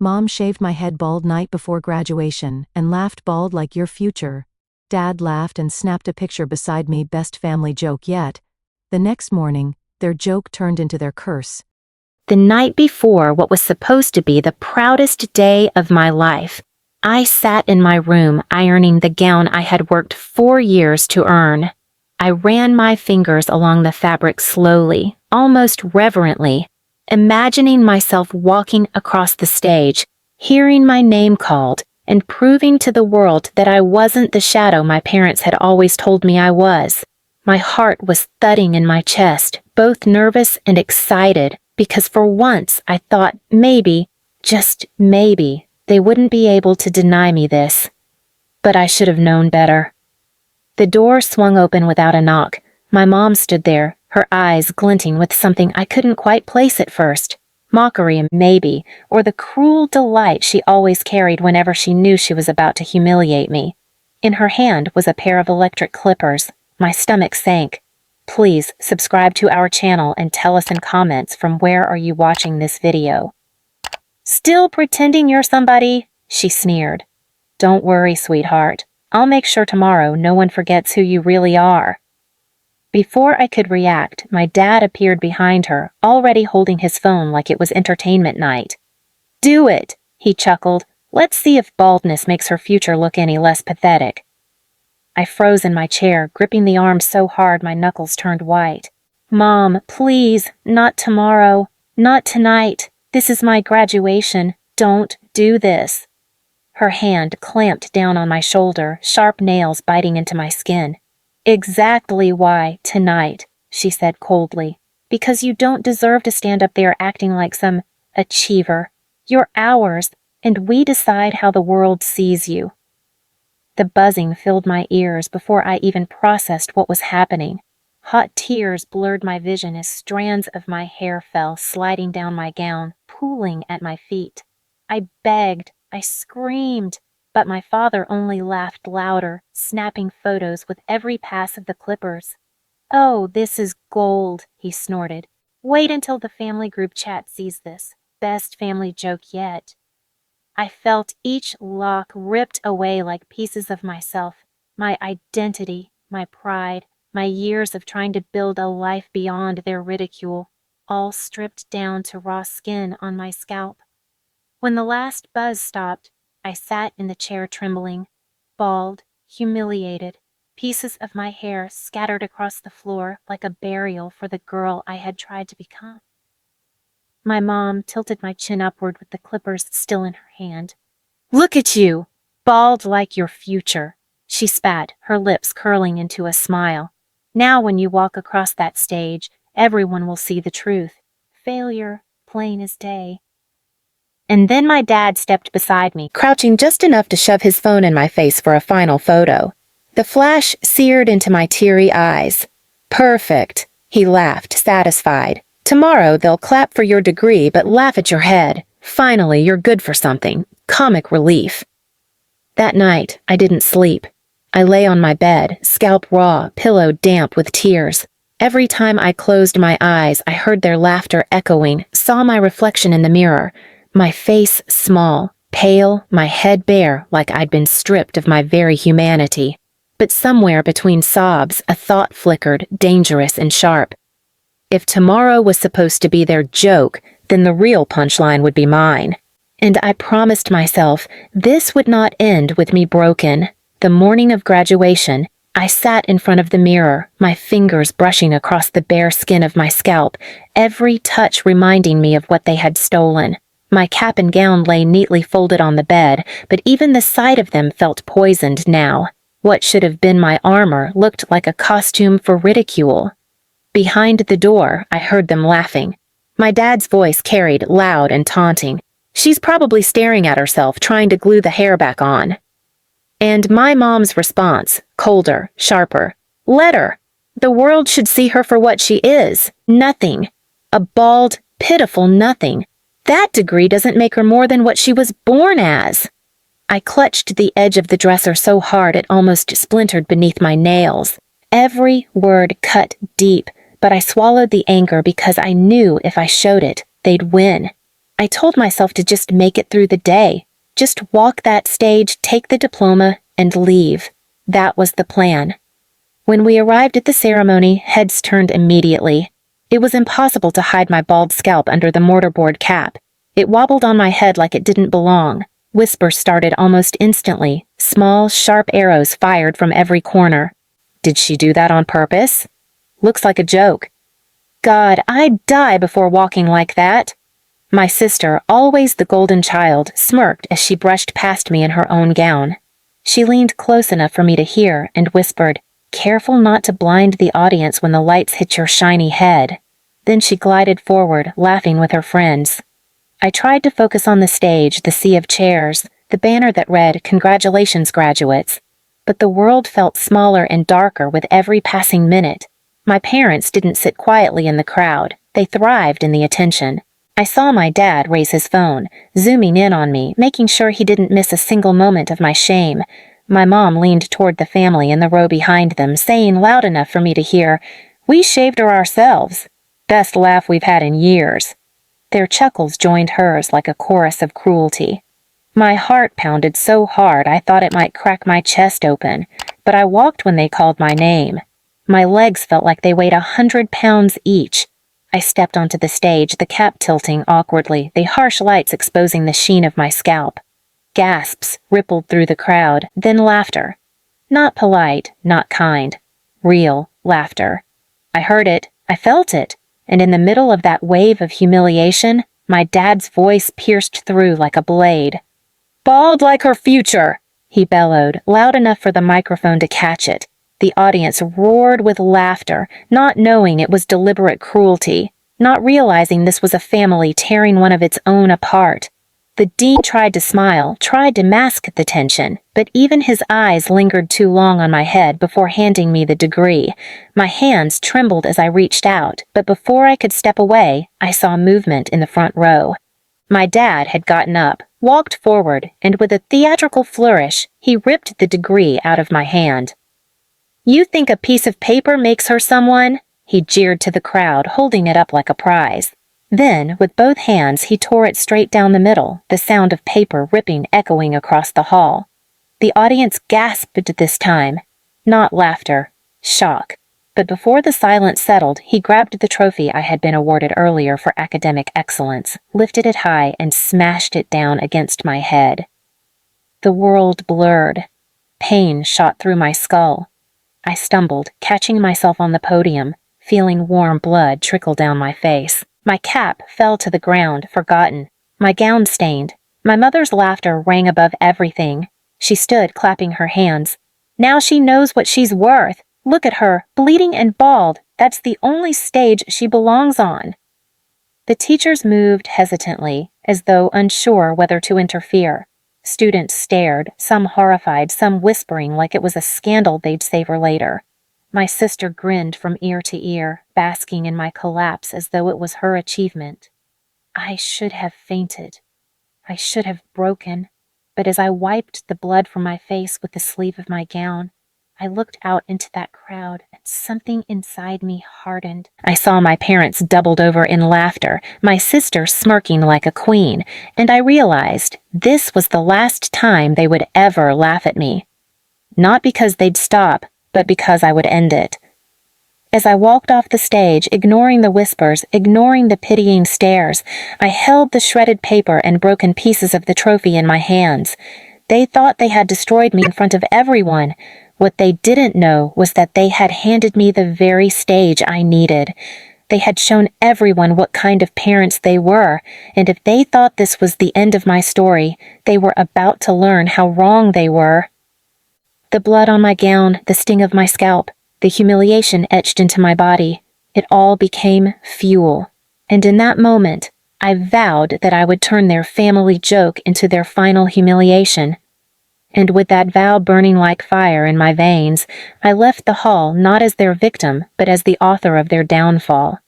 Mom shaved my head bald night before graduation and laughed bald like your future. Dad laughed and snapped a picture beside me, best family joke yet. The next morning, their joke turned into their curse. The night before what was supposed to be the proudest day of my life, I sat in my room ironing the gown I had worked 4 years to earn. I ran my fingers along the fabric slowly, almost reverently, imagining myself walking across the stage, hearing my name called, and proving to the world that I wasn't the shadow my parents had always told me I was. My heart was thudding in my chest, both nervous and excited, because for once I thought maybe, just maybe, they wouldn't be able to deny me this. But I should have known better. The door swung open without a knock. My mom stood there, her eyes glinting with something I couldn't quite place at first. Mockery, maybe, or the cruel delight she always carried whenever she knew she was about to humiliate me. In her hand was a pair of electric clippers. My stomach sank. Please subscribe to our channel and tell us in comments from where are you watching this video. Still pretending you're somebody? She sneered. Don't worry, sweetheart. I'll make sure tomorrow no one forgets who you really are. Before I could react, my dad appeared behind her, already holding his phone like it was entertainment night. Do it, he chuckled. Let's see if baldness makes her future look any less pathetic. I froze in my chair, gripping the arm so hard my knuckles turned white. Mom, please, not tomorrow, not tonight. This is my graduation. Don't do this. Her hand clamped down on my shoulder, sharp nails biting into my skin. Exactly why tonight, she said coldly. Because you don't deserve to stand up there acting like some achiever. You're ours, and we decide how the world sees you. The buzzing filled my ears before I even processed what was happening. Hot tears blurred my vision as strands of my hair fell sliding down my gown, pooling at my feet. I begged, I screamed, but my father only laughed louder, snapping photos with every pass of the clippers. Oh, this is gold, he snorted. Wait until the family group chat sees this. Best family joke yet. I felt each lock ripped away like pieces of myself, my identity, my pride, my years of trying to build a life beyond their ridicule, all stripped down to raw skin on my scalp. When the last buzz stopped, I sat in the chair trembling, bald, humiliated, pieces of my hair scattered across the floor like a burial for the girl I had tried to become. My mom tilted my chin upward with the clippers still in her hand. Look at you, bald like your future, she spat, her lips curling into a smile. Now when you walk across that stage, everyone will see the truth. Failure, plain as day. And then my dad stepped beside me, crouching just enough to shove his phone in my face for a final photo. The flash seared into my teary eyes. Perfect, he laughed, satisfied. Tomorrow they'll clap for your degree but laugh at your head. Finally, you're good for something. Comic relief. That night, I didn't sleep. I lay on my bed, scalp raw, pillow damp with tears. Every time I closed my eyes, I heard their laughter echoing, saw my reflection in the mirror. My face small, pale, my head bare, like I'd been stripped of my very humanity. But somewhere between sobs, a thought flickered, dangerous and sharp. If tomorrow was supposed to be their joke, then the real punchline would be mine. And I promised myself this would not end with me broken. The morning of graduation, I sat in front of the mirror, my fingers brushing across the bare skin of my scalp, every touch reminding me of what they had stolen. My cap and gown lay neatly folded on the bed, but even the sight of them felt poisoned now. What should have been my armor looked like a costume for ridicule. Behind the door, I heard them laughing. My dad's voice carried, loud and taunting. She's probably staring at herself, trying to glue the hair back on. And my mom's response, colder, sharper. Let her. The world should see her for what she is. Nothing. A bald, pitiful nothing. That degree doesn't make her more than what she was born as. I clutched the edge of the dresser so hard it almost splintered beneath my nails. Every word cut deep, but I swallowed the anger because I knew if I showed it, they'd win. I told myself to just make it through the day. Just walk that stage, take the diploma, and leave. That was the plan. When we arrived at the ceremony, heads turned immediately. It was impossible to hide my bald scalp under the mortarboard cap. It wobbled on my head like it didn't belong. Whispers started almost instantly, small, sharp arrows fired from every corner. Did she do that on purpose? Looks like a joke. God, I'd die before walking like that. My sister, always the golden child, smirked as she brushed past me in her own gown. She leaned close enough for me to hear and whispered, "Careful not to blind the audience when the lights hit your shiny head." Then she glided forward, laughing with her friends. I tried to focus on the stage, the sea of chairs, the banner that read, "Congratulations, graduates." But the world felt smaller and darker with every passing minute. My parents didn't sit quietly in the crowd. They thrived in the attention. I saw my dad raise his phone, zooming in on me, making sure he didn't miss a single moment of my shame. My mom leaned toward the family in the row behind them, saying loud enough for me to hear, "We shaved her ourselves. Best laugh we've had in years." Their chuckles joined hers like a chorus of cruelty. My heart pounded so hard I thought it might crack my chest open, but I walked when they called my name. My legs felt like they weighed 100 pounds each. I stepped onto the stage, the cap tilting awkwardly, the harsh lights exposing the sheen of my scalp. Gasps rippled through the crowd, then laughter. Not polite, not kind. Real laughter. I heard it, I felt it, and in the middle of that wave of humiliation, my dad's voice pierced through like a blade. "Bald like her future!" he bellowed, loud enough for the microphone to catch it. The audience roared with laughter, not knowing it was deliberate cruelty, not realizing this was a family tearing one of its own apart. The dean tried to smile, tried to mask the tension, but even his eyes lingered too long on my head before handing me the degree. My hands trembled as I reached out, but before I could step away, I saw movement in the front row. My dad had gotten up, walked forward, and with a theatrical flourish, he ripped the degree out of my hand. "You think a piece of paper makes her someone?" He jeered to the crowd, holding it up like a prize. Then, with both hands, he tore it straight down the middle, the sound of paper ripping echoing across the hall. The audience gasped this time. Not laughter, shock. But before the silence settled, he grabbed the trophy I had been awarded earlier for academic excellence, lifted it high, and smashed it down against my head. The world blurred. Pain shot through my skull. I stumbled, catching myself on the podium, feeling warm blood trickle down my face. My cap fell to the ground, forgotten. My gown stained. My mother's laughter rang above everything. She stood, clapping her hands. "Now she knows what she's worth. Look at her, bleeding and bald. That's the only stage she belongs on." The teachers moved hesitantly, as though unsure whether to interfere. Students stared, some horrified, some whispering like it was a scandal they'd savor later. My sister grinned from ear to ear, basking in my collapse as though it was her achievement. I should have fainted. I should have broken. But as I wiped the blood from my face with the sleeve of my gown, I looked out into that crowd and something inside me hardened. I saw my parents doubled over in laughter, my sister smirking like a queen, and I realized this was the last time they would ever laugh at me. Not because they'd stop, but because I would end it. As I walked off the stage, ignoring the whispers, ignoring the pitying stares, I held the shredded paper and broken pieces of the trophy in my hands. They thought they had destroyed me in front of everyone. What they didn't know was that they had handed me the very stage I needed. They had shown everyone what kind of parents they were, and if they thought this was the end of my story, they were about to learn how wrong they were. The blood on my gown, the sting of my scalp, the humiliation etched into my body, it all became fuel. And in that moment, I vowed that I would turn their family joke into their final humiliation. And with that vow burning like fire in my veins, I left the hall not as their victim, but as the author of their downfall.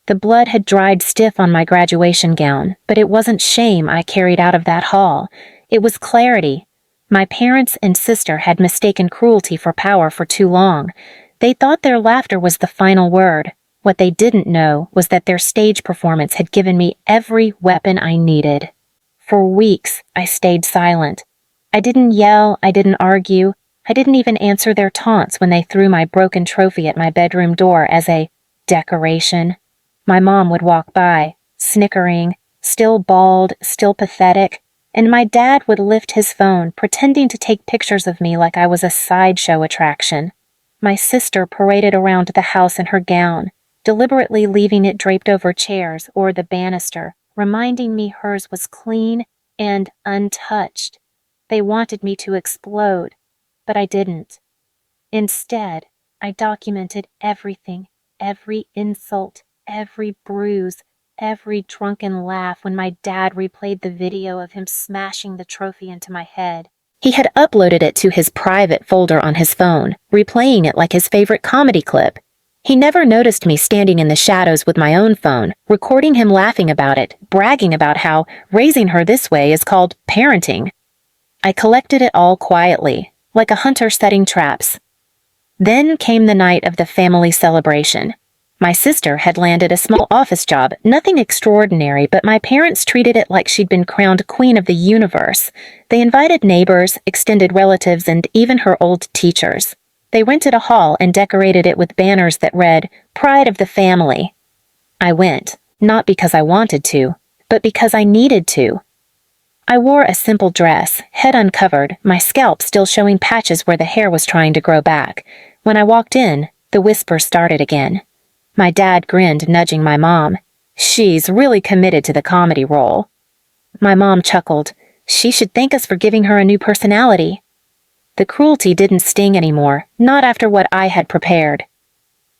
The blood had dried stiff on my graduation gown, but it wasn't shame I carried out of that hall. It was clarity. My parents and sister had mistaken cruelty for power for too long. They thought their laughter was the final word, What they didn't know was that their stage performance had given me every weapon I needed. For weeks, I stayed silent. I didn't yell, I didn't argue, I didn't even answer their taunts when they threw my broken trophy at my bedroom door as a decoration. My mom would walk by, snickering, still bald, still pathetic, and my dad would lift his phone, pretending to take pictures of me like I was a sideshow attraction. My sister paraded around the house in her gown, deliberately leaving it draped over chairs or the banister, reminding me hers was clean and untouched. They wanted me to explode, but I didn't. Instead, I documented everything, every insult, every bruise, every drunken laugh when my dad replayed the video of him smashing the trophy into my head. He had uploaded it to his private folder on his phone, replaying it like his favorite comedy clip. He never noticed me standing in the shadows with my own phone, recording him laughing about it, bragging about how raising her this way is called parenting. I collected it all quietly, like a hunter setting traps. Then came the night of the family celebration. My sister had landed a small office job, nothing extraordinary, but my parents treated it like she'd been crowned queen of the universe. They invited neighbors, extended relatives, and even her old teachers. They rented a hall and decorated it with banners that read, "Pride of the Family." I went, not because I wanted to, but because I needed to. I wore a simple dress, head uncovered, my scalp still showing patches where the hair was trying to grow back. When I walked in, the whispers started again. My dad grinned, nudging my mom. "She's really committed to the comedy role." My mom chuckled. "She should thank us for giving her a new personality." The cruelty didn't sting anymore, not after what I had prepared.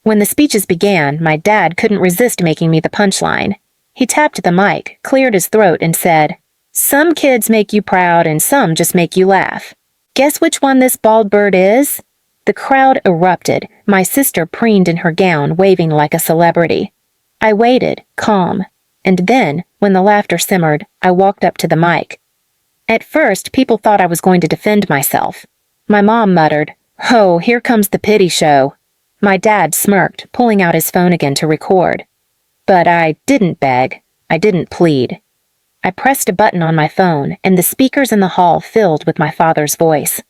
When the speeches began, my dad couldn't resist making me the punchline. He tapped the mic, cleared his throat, and said, "Some kids make you proud and some just make you laugh. Guess which one this bald bird is?" The crowd erupted, my sister preened in her gown, waving like a celebrity. I waited, calm, and then, when the laughter simmered, I walked up to the mic. At first, people thought I was going to defend myself. My mom muttered, "Oh, here comes the pity show." My dad smirked, pulling out his phone again to record. But I didn't beg. I didn't plead. I pressed a button on my phone, and the speakers in the hall filled with my father's voice.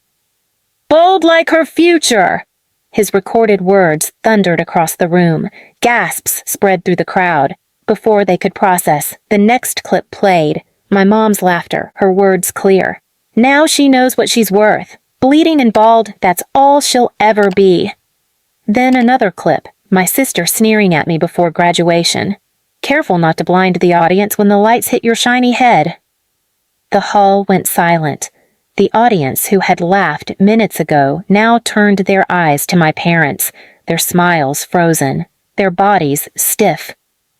"Bold like her future!" His recorded words thundered across the room. Gasps spread through the crowd. Before they could process, the next clip played. My mom's laughter, her words clear. "Now she knows what she's worth. Bleeding and bald, that's all she'll ever be." Then another clip, my sister sneering at me before graduation. "Careful not to blind the audience when the lights hit your shiny head." The hall went silent. The audience, who had laughed minutes ago, now turned their eyes to my parents, their smiles frozen, their bodies stiff.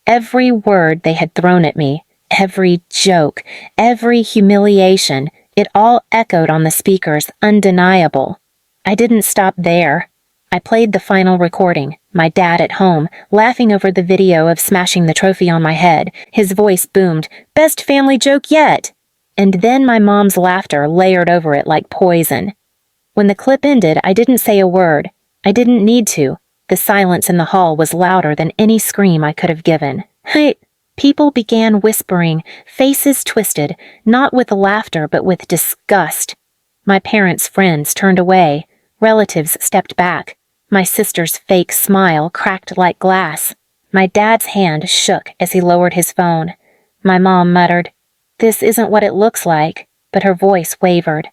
Every word they had thrown at me, every joke, every humiliation, it all echoed on the speakers, undeniable. I didn't stop there. I played the final recording, my dad at home, laughing over the video of smashing the trophy on my head. His voice boomed, "Best family joke yet!" And then my mom's laughter layered over it like poison. When the clip ended, I didn't say a word. I didn't need to. The silence in the hall was louder than any scream I could have given. People began whispering, faces twisted, not with laughter but with disgust. My parents' friends turned away. Relatives stepped back. My sister's fake smile cracked like glass. My dad's hand shook as he lowered his phone. My mom muttered, "This isn't what it looks like," but her voice wavered.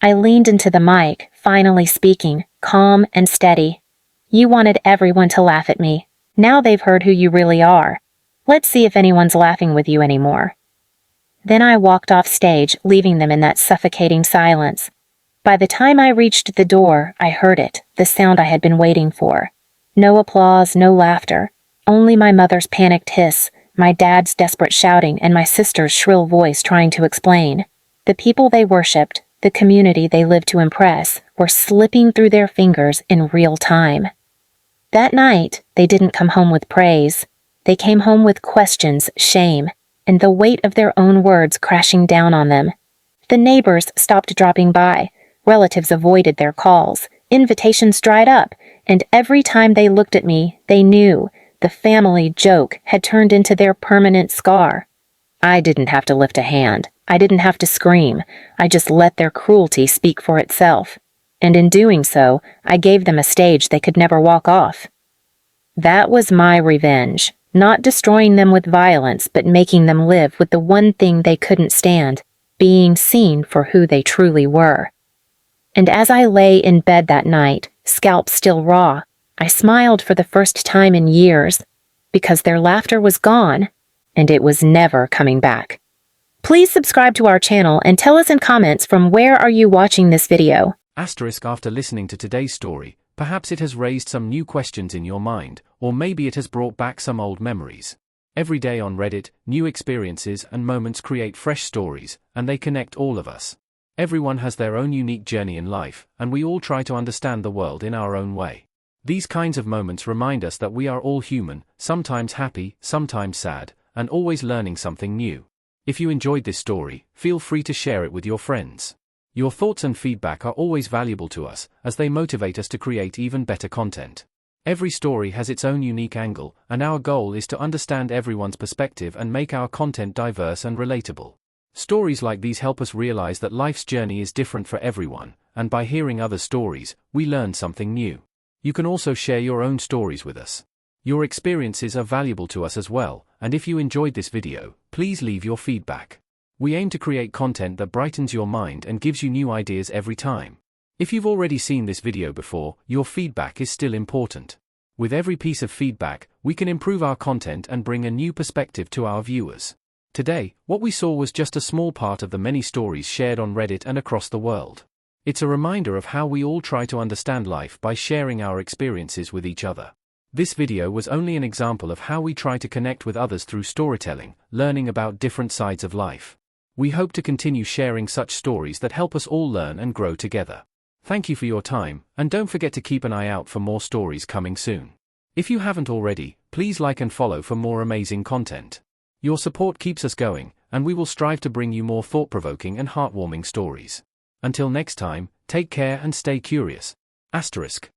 I leaned into the mic, finally speaking, calm and steady. "You wanted everyone to laugh at me. Now they've heard who you really are. Let's see if anyone's laughing with you anymore." Then I walked off stage, leaving them in that suffocating silence. By the time I reached the door, I heard it, the sound I had been waiting for. No applause, no laughter. Only my mother's panicked hiss, my dad's desperate shouting, and my sister's shrill voice trying to explain. The people they worshipped, the community they lived to impress, were slipping through their fingers in real time. That night, they didn't come home with praise. They came home with questions, shame, and the weight of their own words crashing down on them. The neighbors stopped dropping by. Relatives avoided their calls. Invitations dried up, and every time they looked at me, they knew the family joke had turned into their permanent scar. I didn't have to lift a hand. I didn't have to scream. I just let their cruelty speak for itself. And in doing so, I gave them a stage they could never walk off. That was my revenge, not destroying them with violence, but making them live with the one thing they couldn't stand, being seen for who they truly were. And as I lay in bed that night, scalp still raw, I smiled for the first time in years, because their laughter was gone, and it was never coming back. Please subscribe to our channel and tell us in comments from where are you watching this video. After listening to today's story, perhaps it has raised some new questions in your mind, or maybe it has brought back some old memories. Every day on Reddit, new experiences and moments create fresh stories, and they connect all of us. Everyone has their own unique journey in life, and we all try to understand the world in our own way. These kinds of moments remind us that we are all human, sometimes happy, sometimes sad, and always learning something new. If you enjoyed this story, feel free to share it with your friends. Your thoughts and feedback are always valuable to us, as they motivate us to create even better content. Every story has its own unique angle, and our goal is to understand everyone's perspective and make our content diverse and relatable. Stories like these help us realize that life's journey is different for everyone, and by hearing other stories, we learn something new. You can also share your own stories with us. Your experiences are valuable to us as well, and if you enjoyed this video, please leave your feedback. We aim to create content that brightens your mind and gives you new ideas every time. If you've already seen this video before, your feedback is still important. With every piece of feedback, we can improve our content and bring a new perspective to our viewers. Today, what we saw was just a small part of the many stories shared on Reddit and across the world. It's a reminder of how we all try to understand life by sharing our experiences with each other. This video was only an example of how we try to connect with others through storytelling, learning about different sides of life. We hope to continue sharing such stories that help us all learn and grow together. Thank you for your time, and don't forget to keep an eye out for more stories coming soon. If you haven't already, please like and follow for more amazing content. Your support keeps us going, and we will strive to bring you more thought-provoking and heartwarming stories. Until next time, take care and stay curious. ****